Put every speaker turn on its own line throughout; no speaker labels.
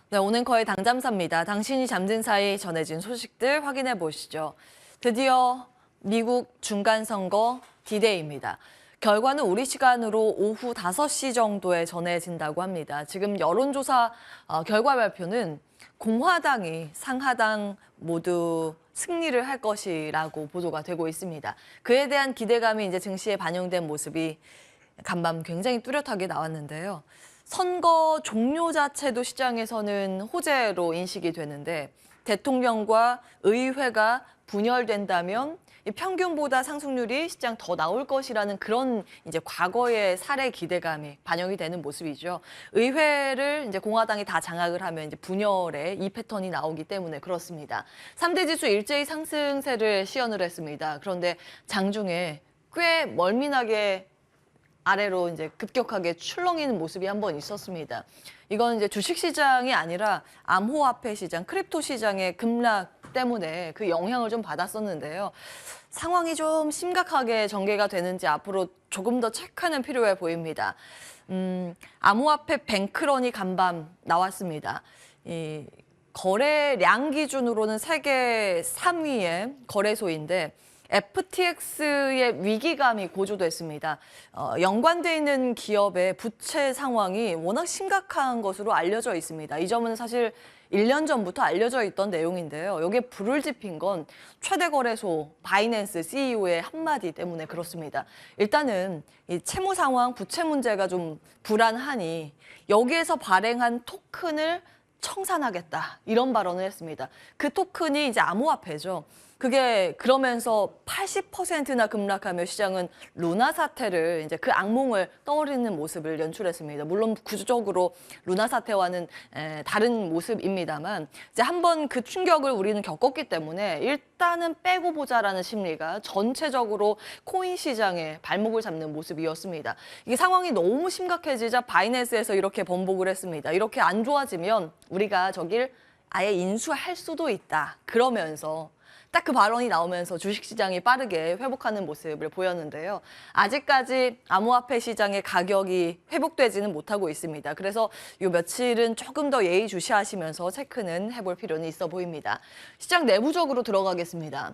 네, 오늘 거의 당잠사입니다. 당신이 잠든 사이 전해진 소식들 확인해 보시죠. 드디어 미국 중간선거 D-Day입니다. 결과는 우리 시간으로 오후 5시 정도에 전해진다고 합니다. 지금 여론조사 결과 발표는 공화당이 상하당 모두 승리를 할 것이라고 보도가 되고 있습니다. 그에 대한 기대감이 이제 증시에 반영된 모습이 간밤 굉장히 뚜렷하게 나왔는데요. 선거 종료 자체도 시장에서는 호재로 인식이 되는데 대통령과 의회가 분열된다면 평균보다 상승률이 시장 더 나올 것이라는 그런 이제 과거의 사례 기대감이 반영이 되는 모습이죠. 의회를 이제 공화당이 다 장악을 하면 이제 분열의 이 패턴이 나오기 때문에 그렇습니다. 3대 지수 일제히 상승세를 시연을 했습니다. 그런데 장중에 꽤 멀미나게 아래로 이제 급격하게 출렁이는 모습이 한번 있었습니다. 이건 이제 주식 시장이 아니라 암호화폐 시장, 크립토 시장의 급락 때문에 그 영향을 좀 받았었는데요. 상황이 좀 심각하게 전개가 되는지 앞으로 조금 더 체크하는 필요해 보입니다. 암호화폐 뱅크런이 간밤 나왔습니다. 이 거래량 기준으로는 세계 3위의 거래소인데 FTX의 위기감이 고조됐습니다. 연관돼 있는 기업의 부채 상황이 워낙 심각한 것으로 알려져 있습니다. 이 점은 사실 1년 전부터 알려져 있던 내용인데요. 여기에 불을 지핀 건 최대 거래소 바이낸스 CEO의 한마디 때문에 그렇습니다. 일단은 이 채무 상황, 부채 문제가 좀 불안하니 여기에서 발행한 토큰을 청산하겠다 이런 발언을 했습니다. 그 토큰이 이제 암호화폐죠. 그게 그러면서 80%나 급락하며 시장은 루나 사태를 이제 그 악몽을 떠올리는 모습을 연출했습니다. 물론 구조적으로 루나 사태와는 다른 모습입니다만 이제 한번 그 충격을 우리는 겪었기 때문에 일단은 빼고 보자라는 심리가 전체적으로 코인 시장에 발목을 잡는 모습이었습니다. 이게 상황이 너무 심각해지자 바이낸스에서 이렇게 번복을 했습니다. 이렇게 안 좋아지면 우리가 저길 아예 인수할 수도 있다. 그러면서 딱 그 발언이 나오면서 주식시장이 빠르게 회복하는 모습을 보였는데요. 아직까지 암호화폐 시장의 가격이 회복되지는 못하고 있습니다. 그래서 요 며칠은 조금 더 예의주시하시면서 체크는 해볼 필요는 있어 보입니다. 시장 내부적으로 들어가겠습니다.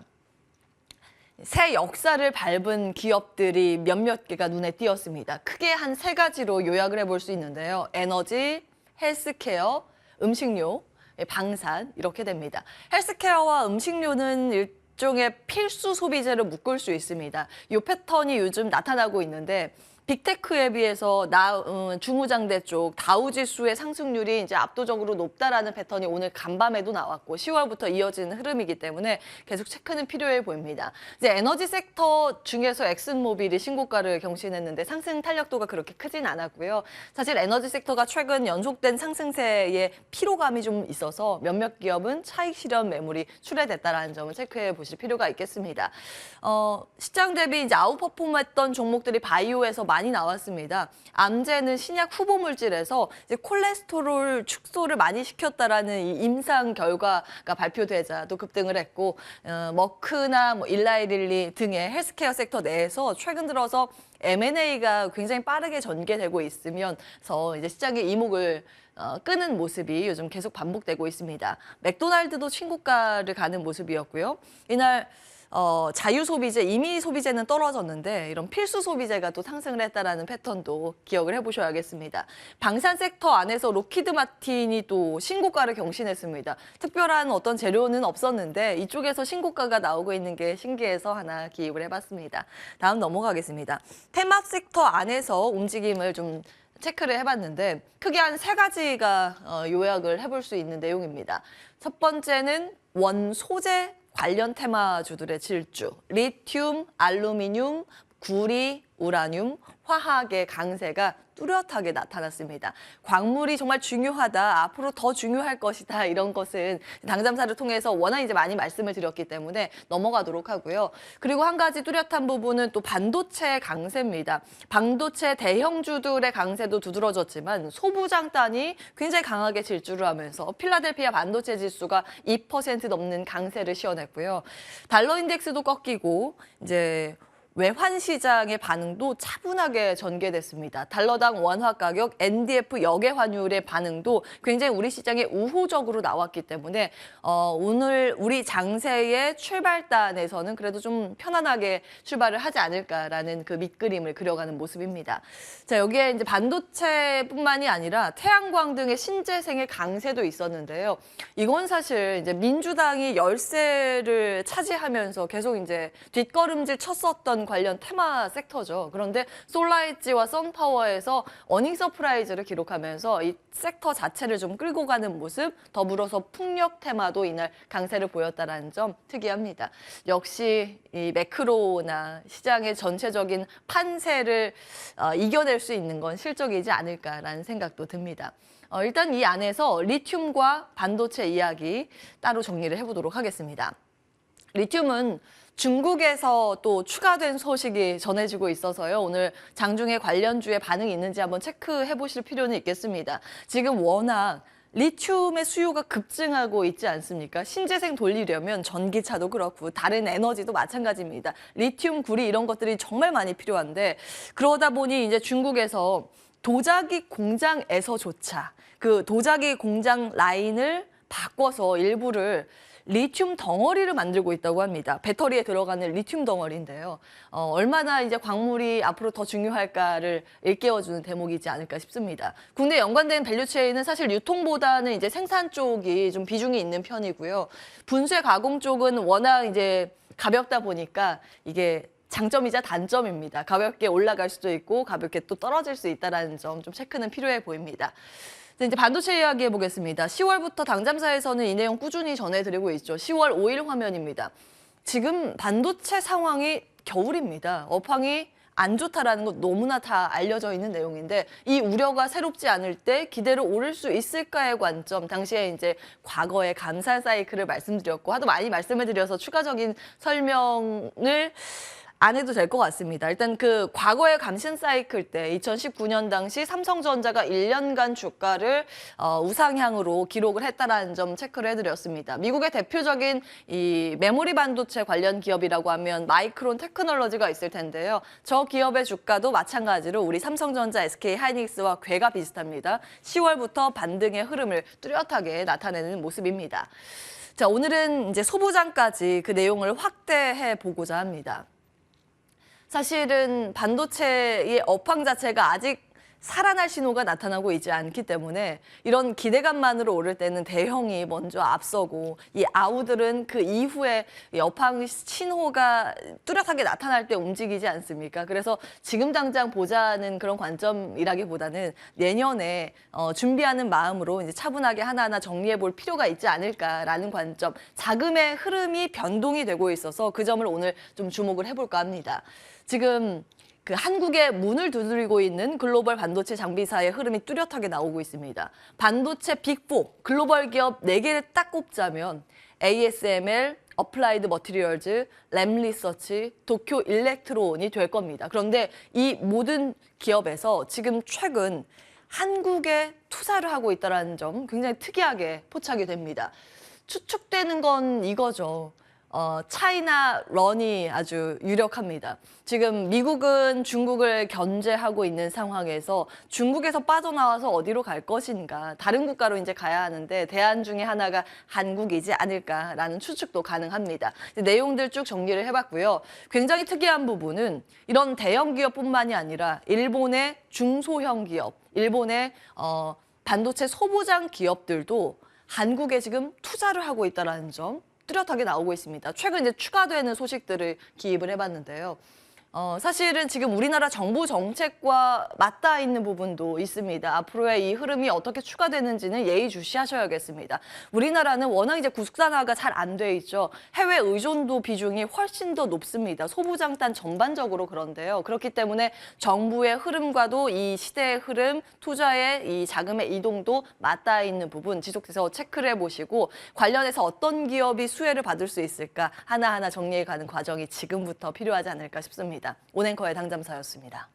새 역사를 밟은 기업들이 몇몇 개가 눈에 띄었습니다. 크게 한 3가지로 요약을 해볼 수 있는데요. 에너지, 헬스케어, 음식료, 방산 이렇게 됩니다. 헬스케어와 음식료는 일종의 필수 소비재로 묶을 수 있습니다. 이 패턴이 요즘 나타나고 있는데 빅테크에 비해서 중후장대 쪽 다우지수의 상승률이 이제 압도적으로 높다라는 패턴이 오늘 간밤에도 나왔고 10월부터 이어지는 흐름이기 때문에 계속 체크는 필요해 보입니다. 이제 에너지 섹터 중에서 엑슨모빌이 신고가를 경신했는데 상승 탄력도가 그렇게 크진 않았고요. 사실 에너지 섹터가 최근 연속된 상승세에 피로감이 좀 있어서 몇몇 기업은 차익 실현 매물이 출회됐다라는 점을 체크해 보실 필요가 있겠습니다. 시장 대비 이제 아웃퍼폼했던 종목들이 바이오에서 많이 나왔습니다. 암제는 신약 후보 물질에서 이제 콜레스테롤 축소를 많이 시켰다라는 이 임상 결과가 발표되자 또 급등을 했고 머크나 일라이릴리 등의 헬스케어 섹터 내에서 최근 들어서 M&A가 굉장히 빠르게 전개되고 있으면서 이제 시장의 이목을 끄는 모습이 요즘 계속 반복되고 있습니다. 맥도날드도 신고가를 가는 모습이었고요. 이날 자유 소비재, 임의 소비재는 떨어졌는데 이런 필수 소비재가 또 상승을 했다라는 패턴도 기억을 해보셔야겠습니다. 방산 섹터 안에서 로키드 마틴이 또 신고가를 경신했습니다. 특별한 어떤 재료는 없었는데 이쪽에서 신고가가 나오고 있는 게 신기해서 하나 기입을 해봤습니다. 다음 넘어가겠습니다. 테마 섹터 안에서 움직임을 좀 체크를 해봤는데 크게 한 3가지가 요약을 해볼 수 있는 내용입니다. 첫 번째는 원소재 관련 테마주들의 질주, 리튬, 알루미늄, 구리, 우라늄, 화학의 강세가 뚜렷하게 나타났습니다. 광물이 정말 중요하다, 앞으로 더 중요할 것이다 이런 것은 당잠사를 통해서 워낙 이제 많이 말씀을 드렸기 때문에 넘어가도록 하고요. 그리고 한 가지 뚜렷한 부분은 또 반도체 강세입니다. 반도체 대형주들의 강세도 두드러졌지만 소부장단이 굉장히 강하게 질주를 하면서 필라델피아 반도체 지수가 2% 넘는 강세를 시현했고요. 달러 인덱스도 꺾이고 이제 외환 시장의 반응도 차분하게 전개됐습니다. 달러당 원화 가격, NDF 역외 환율의 반응도 굉장히 우리 시장에 우호적으로 나왔기 때문에 오늘 우리 장세의 출발단에서는 그래도 좀 편안하게 출발을 하지 않을까라는 그 밑그림을 그려가는 모습입니다. 자, 여기에 이제 반도체뿐만이 아니라 태양광 등의 신재생의 강세도 있었는데요. 이건 사실 이제 민주당이 열세를 차지하면서 계속 이제 뒷걸음질 쳤었던 관련 테마 섹터죠. 그런데 솔라엣지와 선파워에서 어닝 서프라이즈를 기록하면서 이 섹터 자체를 좀 끌고 가는 모습, 더불어서 풍력 테마도 이날 강세를 보였다는 점 특이합니다. 역시 이 매크로나 시장의 전체적인 판세를 이겨낼 수 있는 건 실적이지 않을까라는 생각도 듭니다. 일단 이 안에서 리튬과 반도체 이야기 따로 정리를 해보도록 하겠습니다. 리튬은 중국에서 또 추가된 소식이 전해지고 있어서요. 오늘 장중에 관련주에 반응이 있는지 한번 체크해 보실 필요는 있겠습니다. 지금 워낙 리튬의 수요가 급증하고 있지 않습니까? 신재생 돌리려면 전기차도 그렇고 다른 에너지도 마찬가지입니다. 리튬, 구리 이런 것들이 정말 많이 필요한데 그러다 보니 이제 중국에서 도자기 공장에서조차 그 도자기 공장 라인을 바꿔서 일부를 리튬 덩어리를 만들고 있다고 합니다. 배터리에 들어가는 리튬 덩어리인데요. 얼마나 이제 광물이 앞으로 더 중요할까를 일깨워주는 대목이지 않을까 싶습니다. 국내 연관된 밸류체인은 사실 유통보다는 이제 생산 쪽이 좀 비중이 있는 편이고요. 분쇄 가공 쪽은 워낙 이제 가볍다 보니까 이게 장점이자 단점입니다. 가볍게 올라갈 수도 있고 가볍게 또 떨어질 수 있다는 점 좀 체크는 필요해 보입니다. 이제 반도체 이야기 해보겠습니다. 10월부터 당잠사에서는 이 내용 꾸준히 전해드리고 있죠. 10월 5일 화면입니다. 지금 반도체 상황이 겨울입니다. 업황이 안 좋다라는 것 너무나 다 알려져 있는 내용인데 이 우려가 새롭지 않을 때 기대로 오를 수 있을까의 관점, 당시에 이제 과거의 감산 사이클을 말씀드렸고 하도 많이 말씀해드려서 추가적인 설명을 안 해도 될 것 같습니다. 일단 그 과거의 감신 사이클 때 2019년 당시 삼성전자가 1년간 주가를 우상향으로 기록을 했다라는 점 체크를 해드렸습니다. 미국의 대표적인 이 메모리 반도체 관련 기업이라고 하면 마이크론 테크놀로지가 있을 텐데요. 저 기업의 주가도 마찬가지로 우리 삼성전자, SK 하이닉스와 궤가 비슷합니다. 10월부터 반등의 흐름을 뚜렷하게 나타내는 모습입니다. 자, 오늘은 이제 소부장까지 그 내용을 확대해 보고자 합니다. 사실은 반도체의 업황 자체가 아직 살아날 신호가 나타나고 있지 않기 때문에 이런 기대감만으로 오를 때는 대형이 먼저 앞서고 이 아우들은 그 이후에 업황 신호가 뚜렷하게 나타날 때 움직이지 않습니까? 그래서 지금 당장 보자는 그런 관점이라기보다는 내년에 준비하는 마음으로 이제 차분하게 하나하나 정리해 볼 필요가 있지 않을까라는 관점, 자금의 흐름이 변동이 되고 있어서 그 점을 오늘 좀 주목을 해볼까 합니다. 지금 그 한국의 문을 두드리고 있는 글로벌 반도체 장비사의 흐름이 뚜렷하게 나오고 있습니다. 반도체 빅4 글로벌 기업 4개를 딱 꼽자면 ASML, 어플라이드 머티리얼즈, 램리서치, 도쿄 일렉트론이 될 겁니다. 그런데 이 모든 기업에서 지금 최근 한국에 투자를 하고 있다는 점 굉장히 특이하게 포착이 됩니다. 추측되는 건 이거죠. 차이나 런이 아주 유력합니다. 지금 미국은 중국을 견제하고 있는 상황에서 중국에서 빠져나와서 어디로 갈 것인가, 다른 국가로 이제 가야 하는데 대안 중에 하나가 한국이지 않을까라는 추측도 가능합니다. 내용들 쭉 정리를 해봤고요. 굉장히 특이한 부분은 이런 대형 기업뿐만이 아니라 일본의 중소형 기업, 일본의 반도체 소부장 기업들도 한국에 지금 투자를 하고 있다는 점 뚜렷하게 나오고 있습니다. 최근 이제 추가되는 소식들을 기입을 해봤는데요. 사실은 지금 우리나라 정부 정책과 맞닿아 있는 부분도 있습니다. 앞으로의 이 흐름이 어떻게 추가되는지는 예의주시하셔야겠습니다. 우리나라는 워낙 이제 국산화가 잘 안 돼 있죠. 해외 의존도 비중이 훨씬 더 높습니다. 소부장단 전반적으로 그런데요. 그렇기 때문에 정부의 흐름과도 이 시대의 흐름, 투자의 이 자금의 이동도 맞닿아 있는 부분 지속해서 체크를 해보시고 관련해서 어떤 기업이 수혜를 받을 수 있을까 하나하나 정리해가는 과정이 지금부터 필요하지 않을까 싶습니다. 온앵커의 당잠사였습니다.